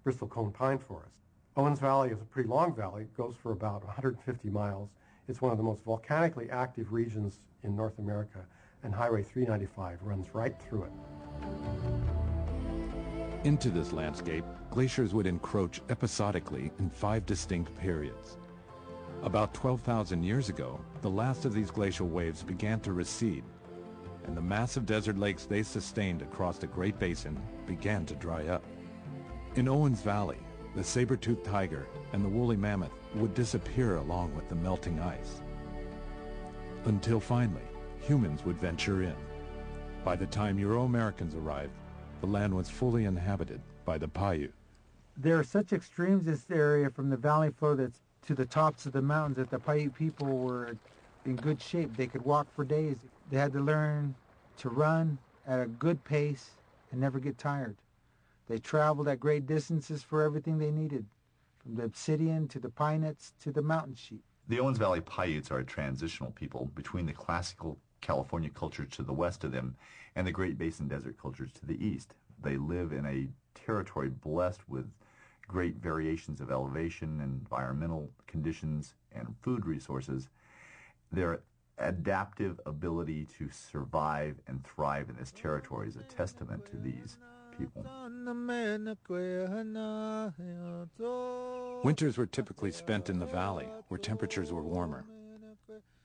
bristlecone pine forest. Owens Valley is a pretty long valley. It goes for about 150 miles. It's one of the most volcanically active regions in North America, and Highway 395 runs right through it. Into this landscape, glaciers would encroach episodically in 5 distinct periods. About 12,000 years ago, the last of these glacial waves began to recede, and the massive desert lakes they sustained across the Great Basin began to dry up. In Owens Valley, the saber-toothed tiger and the woolly mammoth would disappear along with the melting ice. Until finally, humans would venture in. By the time Euro-Americans arrived, the land was fully inhabited by the Paiute. There are such extremes in this area, from the valley floor that's to the tops of the mountains, that the Paiute people were in good shape. They could walk for days. They had to learn to run at a good pace and never get tired. They traveled at great distances for everything they needed, from the obsidian to the pine nuts to the mountain sheep. The Owens Valley Paiutes are a transitional people between the classical California culture to the west of them and the Great Basin desert cultures to the east. They live in a territory blessed with great variations of elevation and environmental conditions and food resources. Their adaptive ability to survive and thrive in this territory is a testament to these people. Winters were typically spent in the valley, where temperatures were warmer.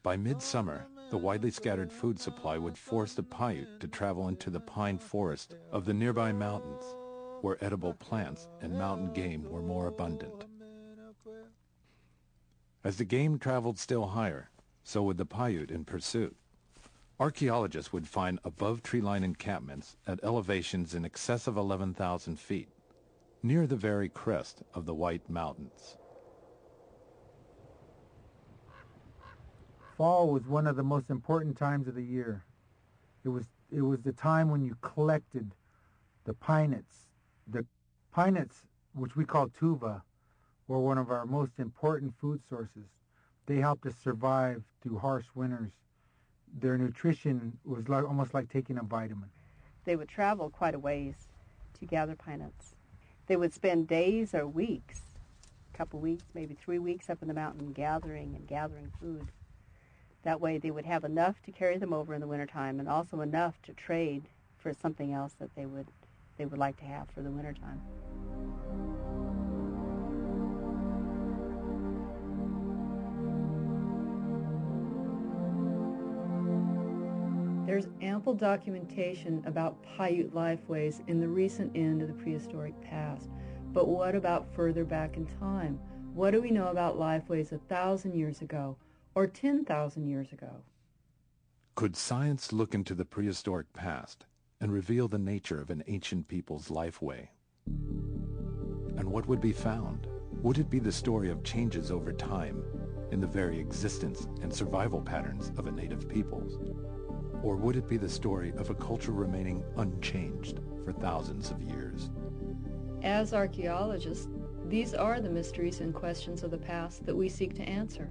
By midsummer, the widely scattered food supply would force the Paiute to travel into the pine forest of the nearby mountains, where edible plants and mountain game were more abundant. As the game traveled still higher, so would the Paiute in pursuit. Archaeologists would find above tree-line encampments at elevations in excess of 11,000 feet, near the very crest of the White Mountains. Fall was one of the most important times of the year. It was the time when you collected the pine nuts. The pine nuts, which we call tuva, were one of our most important food sources. They helped us survive through harsh winters. Their nutrition was almost like taking a vitamin. They would travel quite a ways to gather pine nuts. They would spend days or weeks, a couple weeks, maybe 3 weeks up in the mountain gathering food. That way they would have enough to carry them over in the wintertime, and also enough to trade for something else that they would like to have for the wintertime. There's ample documentation about Paiute lifeways in the recent end of the prehistoric past. But what about further back in time? What do we know about lifeways 1,000 years ago or 10,000 years ago? Could science look into the prehistoric past and reveal the nature of an ancient people's lifeway? And what would be found? Would it be the story of changes over time in the very existence and survival patterns of a native peoples? Or would it be the story of a culture remaining unchanged for thousands of years? As archaeologists, these are the mysteries and questions of the past that we seek to answer.